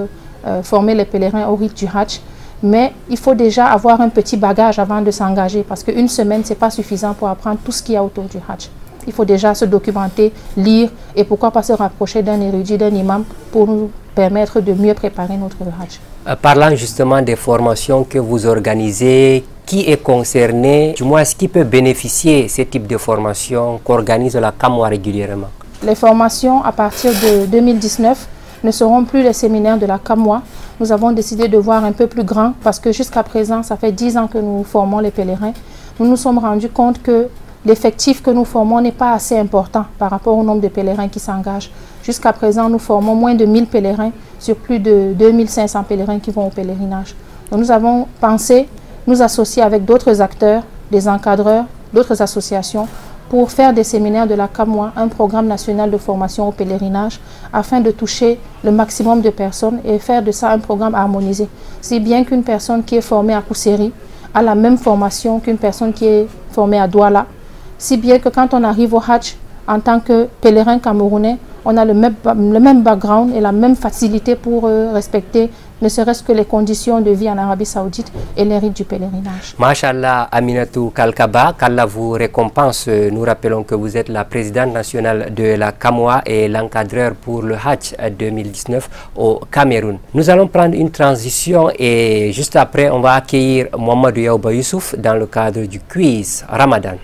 former les pèlerins au rite du Hajj. Mais il faut déjà avoir un petit bagage avant de s'engager, parce qu'une semaine, ce n'est pas suffisant pour apprendre tout ce qu'il y a autour du Hajj. Il faut déjà se documenter, lire et pourquoi pas se rapprocher d'un érudit, d'un imam pour nous permettre de mieux préparer notre Hajj. Parlant justement des formations que vous organisez, qui est concerné, du moins qui peut bénéficier de ce type de formation qu'organise la Kamwa régulièrement? Les formations à partir de 2019 ne seront plus les séminaires de la Kamwa. Nous avons décidé de voir un peu plus grand parce que jusqu'à présent, ça fait 10 ans que nous formons les pèlerins. Nous nous sommes rendus compte que l'effectif que nous formons n'est pas assez important par rapport au nombre de pèlerins qui s'engagent. Jusqu'à présent, nous formons moins de 1000 pèlerins sur plus de 2500 pèlerins qui vont au pèlerinage. Donc nous avons pensé nous associer avec d'autres acteurs, des encadreurs, d'autres associations pour faire des séminaires de la Kamwa, un programme national de formation au pèlerinage, afin de toucher le maximum de personnes et faire de ça un programme harmonisé. Si bien qu'une personne qui est formée à Kousseri a la même formation qu'une personne qui est formée à Douala, si bien que quand on arrive au Hajj, en tant que pèlerin camerounais, on a le même background et la même facilité pour respecter ne serait-ce que les conditions de vie en Arabie Saoudite et les rites du pèlerinage. Mashallah Aminatou Kalkaba, qu'Allah vous récompense. Nous rappelons que vous êtes la présidente nationale de la Kamwa et l'encadreur pour le Hajj 2019 au Cameroun. Nous allons prendre une transition et juste après, on va accueillir Mohamedou Yaouba Youssouf dans le cadre du quiz Ramadan.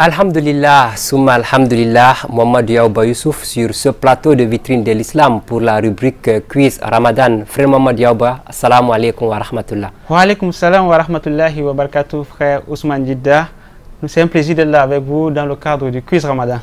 Alhamdulillah, Souma Alhamdulillah, Mohamedou Yaouba Youssouf sur ce plateau de vitrine de l'islam pour la rubrique quiz Ramadan. Frère Mohamedou Yaouba, assalamu alaikum wa rahmatullah. Wa alaikum salam wa rahmatullahi wa barakatuh, frère Ousmane Djidda. C'est un plaisir d'être là avec vous dans le cadre du quiz Ramadan.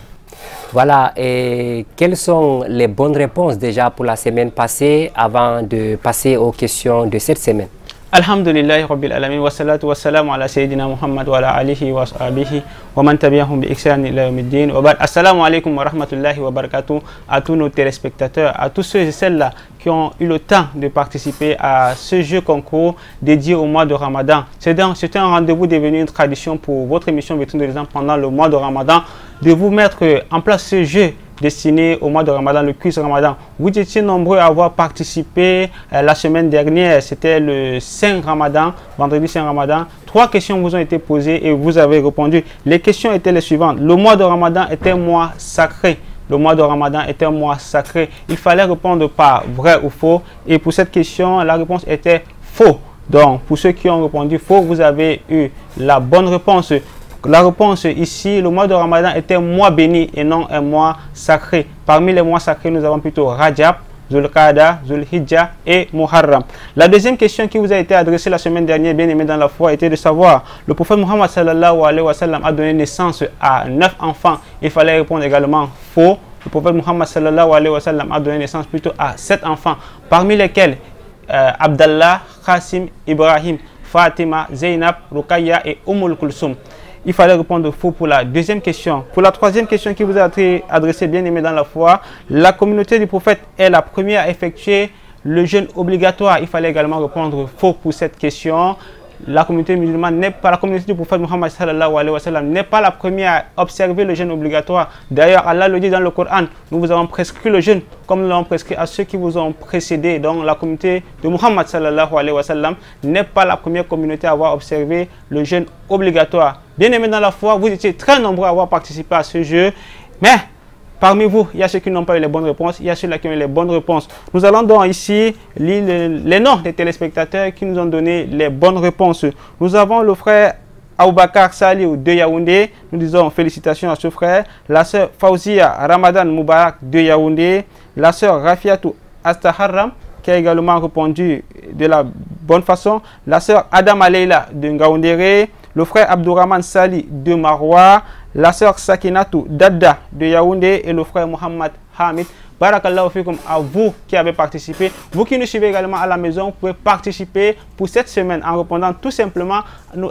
Voilà, et quelles sont les bonnes réponses déjà pour la semaine passée avant de passer aux questions de cette semaine? Alhamdulillah Rabbil Alamin wa salatu wa salam ala Sayyidina Muhammad wa ala alihi wa sahbihi wa man tabi'ahum bi ihsan ila yawmiddin. Wa ba'd. Assalamu alaikum wa rahmatullahi wa barakatuh à tous nos téléspectateurs, à tous ceux et celles-là qui ont eu le temps de participer à ce jeu concours dédié au mois de Ramadan. C'est un rendez-vous devenu une tradition pour votre émission Vitrine de l'Islam pendant le mois de Ramadan de vous mettre en place ce jeu destiné au mois de Ramadan, le quiz Ramadan. Vous étiez nombreux à avoir participé la semaine dernière, c'était le 5 Ramadan, vendredi 5 Ramadan. 3 questions vous ont été posées et vous avez répondu. Les questions étaient les suivantes. Le mois de Ramadan est un mois sacré. Le mois de Ramadan est un mois sacré. Il fallait répondre par vrai ou faux. Et pour cette question, la réponse était faux. Donc, pour ceux qui ont répondu faux, vous avez eu la bonne réponse. La réponse ici, le mois de Ramadan est un mois béni et non un mois sacré. Parmi les mois sacrés, nous avons plutôt Rajab, Zulqa'da, Zulhijja et Muharram. La deuxième question qui vous a été adressée la semaine dernière, bien aimé dans la foi, était de savoir, le prophète Muhammad sallallahu alayhi wa sallam a donné naissance à 9 enfants. Il fallait répondre également faux. Le prophète Muhammad sallallahu alayhi wa sallam a donné naissance plutôt à 7 enfants, parmi lesquels Abdallah, Qasim, Ibrahim, Fatima, Zainab, Ruqayya et Kulsum. Il fallait répondre faux pour la deuxième question. Pour la troisième question qui vous a été adressée, bien aimé dans la foi, la communauté du prophète est la première à effectuer le jeûne obligatoire. Il fallait également répondre faux pour cette question. La communauté musulmane n'est pas, la communauté du prophète Muhammad sallallahu alayhi wa sallam n'est pas la première à observer le jeûne obligatoire. D'ailleurs, Allah le dit dans le Coran, nous vous avons prescrit le jeûne comme nous l'avons prescrit à ceux qui vous ont précédé. Donc la communauté de Muhammad sallallahu alayhi wa sallam n'est pas la première communauté à avoir observé le jeûne obligatoire. Bien aimé dans la foi, vous étiez très nombreux à avoir participé à ce jeu, mais parmi vous, il y a ceux qui n'ont pas eu les bonnes réponses, il y a ceux-là qui ont eu les bonnes réponses. Nous allons donc ici lire les noms des téléspectateurs qui nous ont donné les bonnes réponses. Nous avons le frère Aboubakar Saliou de Yaoundé. Nous disons félicitations à ce frère. La sœur Fauzia Ramadan Moubarak de Yaoundé. La sœur Rafiatou Astaharam qui a également répondu de la bonne façon. La sœur Adam Aleila de Ngaoundéré. Le frère Abdourahman Sali de Maroua. La sœur Sakinatou Dadda de Yaoundé et le frère Mohamed Hamid. Barakallahu fikum à vous qui avez participé. Vous qui nous suivez également à la maison, vous pouvez participer pour cette semaine en répondant tout simplement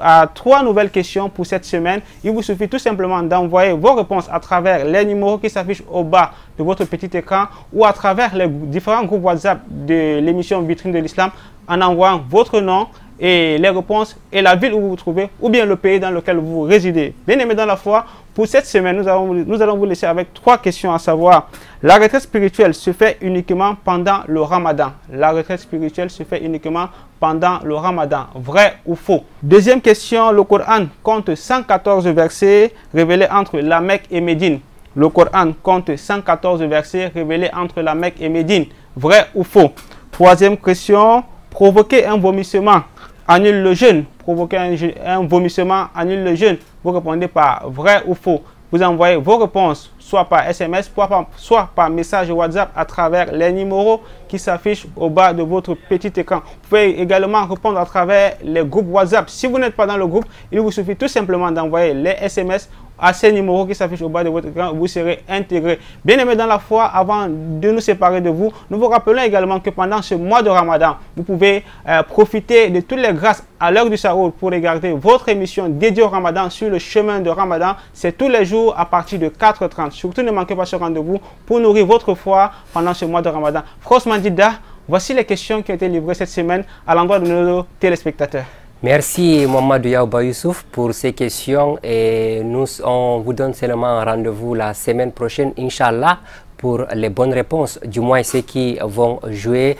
à 3 nouvelles questions pour cette semaine. Il vous suffit tout simplement d'envoyer vos réponses à travers les numéros qui s'affichent au bas de votre petit écran ou à travers les différents groupes WhatsApp de l'émission Vitrine de l'Islam en envoyant votre nom et les réponses et la ville où vous vous trouvez ou bien le pays dans lequel vous résidez. Bien aimé dans la foi, pour cette semaine, nous allons vous laisser avec 3 questions, à savoir: la retraite spirituelle se fait uniquement pendant le Ramadan. La retraite spirituelle se fait uniquement pendant le Ramadan. Vrai ou faux? Deuxième question: le Coran compte 114 versets révélés entre la Mecque et Médine. Le Coran compte 114 versets révélés entre la Mecque et Médine. Vrai ou faux? Troisième question: provoquer un vomissement annule le jeûne. Provoquer un vomissement annule le jeûne. Vous répondez par vrai ou faux. Vous envoyez vos réponses soit par SMS, soit par message WhatsApp à travers les numéros qui s'affichent au bas de votre petit écran. Vous pouvez également répondre à travers les groupes WhatsApp. Si vous n'êtes pas dans le groupe, il vous suffit tout simplement d'envoyer les SMS à ces numéros qui s'affichent au bas de votre écran, vous serez intégré. Bien aimé dans la foi, avant de nous séparer de vous, nous vous rappelons également que pendant ce mois de Ramadan, vous pouvez profiter de toutes les grâces à l'heure du Sahur pour regarder votre émission dédiée au Ramadan sur le chemin de Ramadan. C'est tous les jours à partir de 4h30. Surtout ne manquez pas ce rendez-vous pour nourrir votre foi pendant ce mois de Ramadan. Frosman Dida, voici les questions qui ont été livrées cette semaine à l'endroit de nos téléspectateurs. Merci Mohamedou Yaouba Youssouf pour ces questions et on vous donne seulement un rendez-vous la semaine prochaine, Inch'Allah, pour les bonnes réponses, du moins ceux qui vont jouer.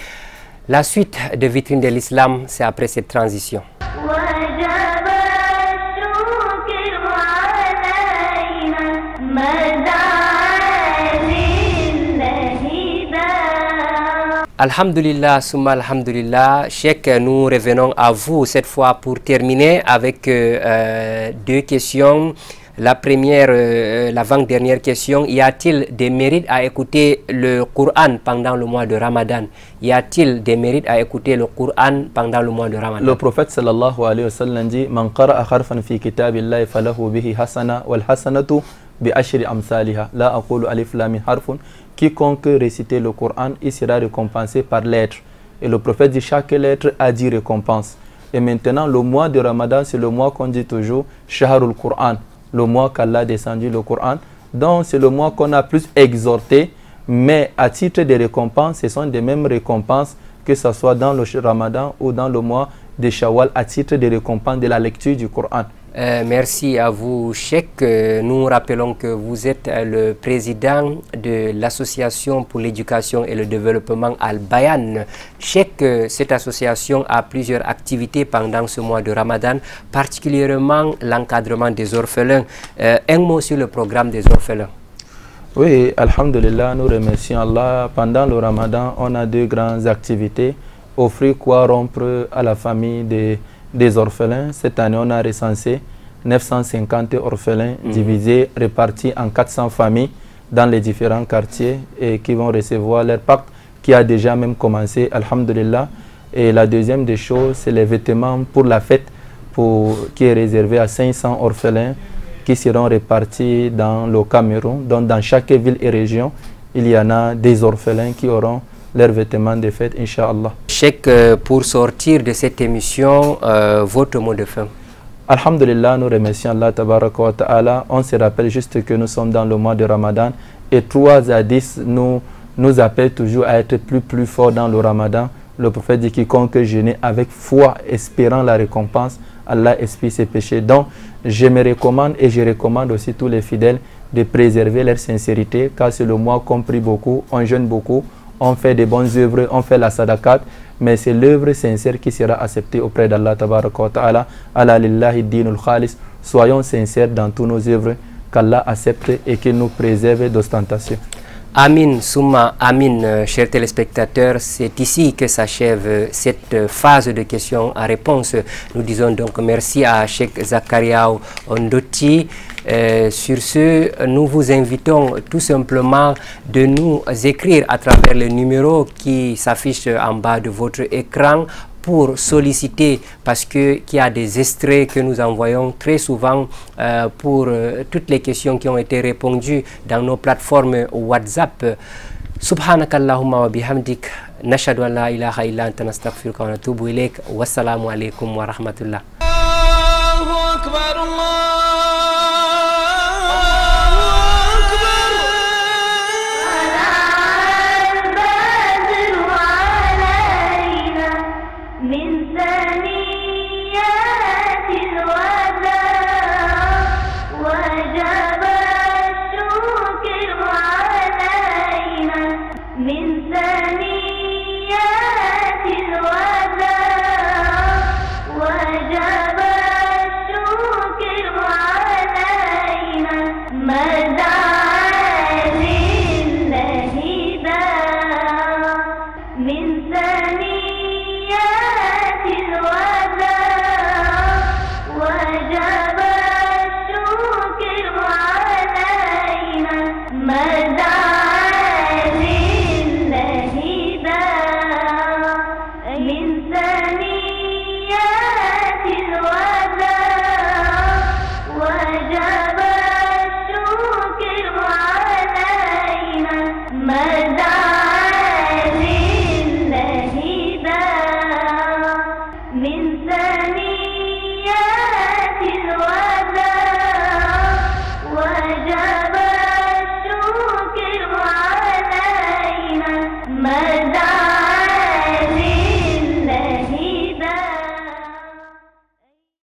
La suite de Vitrine de l'Islam, c'est après cette transition. Alhamdulillah, summa alhamdulillah. Cheikh, nous revenons à vous cette fois pour terminer avec 2 questions. La première, l'avant-dernière question: y a-t-il des mérites à écouter le Coran pendant le mois de Ramadan? Y a-t-il des mérites à écouter le Coran pendant le mois de Ramadan? Le prophète sallallahu alayhi wa sallam dit: Man qara'a harfan fi kitabillahi falahu bihi hasana wal hasanatu bi ashri amsalha. La aqulu alif lam mim harfun. Quiconque réciter le Coran, il sera récompensé par lettre. Et le prophète dit: chaque lettre a 10 récompenses. Et maintenant, le mois de Ramadan, c'est le mois qu'on dit toujours Shahrul Coran, le mois qu'Allah a descendu le Coran. Donc, c'est le mois qu'on a plus exhorté, mais à titre de récompense, ce sont des mêmes récompenses que ce soit dans le Ramadan ou dans le mois de Shawwal, à titre de récompense de la lecture du Coran. Merci à vous, Cheikh. Nous rappelons que vous êtes le président de l'Association pour l'éducation et le développement Al-Bayan. Cheikh, cette association a plusieurs activités pendant ce mois de Ramadan, particulièrement l'encadrement des orphelins. Un mot sur le programme des orphelins. Oui, alhamdulillah, nous remercions Allah. Pendant le Ramadan, on a 2 grandes activités. Offrir quoi rompre à la famille des orphelins. Cette année, on a recensé 950 orphelins divisés, répartis en 400 familles dans les différents quartiers et qui vont recevoir leur pacte qui a déjà même commencé, alhamdulillah. Et la deuxième des choses, c'est les vêtements pour la fête qui est réservé à 500 orphelins qui seront répartis dans le Cameroun. Donc dans chaque ville et région, il y en a des orphelins qui auront leurs vêtements de fête, Inch'Allah. Cheikh, pour sortir de cette émission, votre mot de fin. Alhamdulillah, nous remercions Allah tabaraka wa ta'ala. On se rappelle juste que nous sommes dans le mois de Ramadan et 3 hadiths nous appellent toujours à être plus forts dans le Ramadan. Le prophète dit: quiconque jeûne avec foi, espérant la récompense, Allah expie ses péchés. Donc, je me recommande et je recommande aussi tous les fidèles de préserver leur sincérité, car c'est le mois qu'on prie beaucoup, on jeûne beaucoup, on fait des bonnes œuvres, on fait la sadaqat, mais c'est l'œuvre sincère qui sera acceptée auprès d'Allah tabaraka wa ta'ala. Ala lillahi dinul khalis. Soyons sincères dans toutes nos œuvres, qu'Allah accepte et qu'il nous préserve d'ostentation. Amin, Souma, Amin, chers téléspectateurs, c'est ici que s'achève cette phase de questions à réponse. Nous disons donc merci à Cheikh Zakariaou Ondoti. Sur ce, nous vous invitons tout simplement de nous écrire à travers le numéro qui s'affiche en bas de votre écran pour solliciter, parce qu'il y a des extraits que nous envoyons très souvent pour toutes les questions qui ont été répondues dans nos plateformes WhatsApp. Subhanakallahumma wa bihamdik, nashhadu an la ilaha illa anta nastaghfiruka wa natubu ilayk. Wassalamu alaikum wa rahmatullah.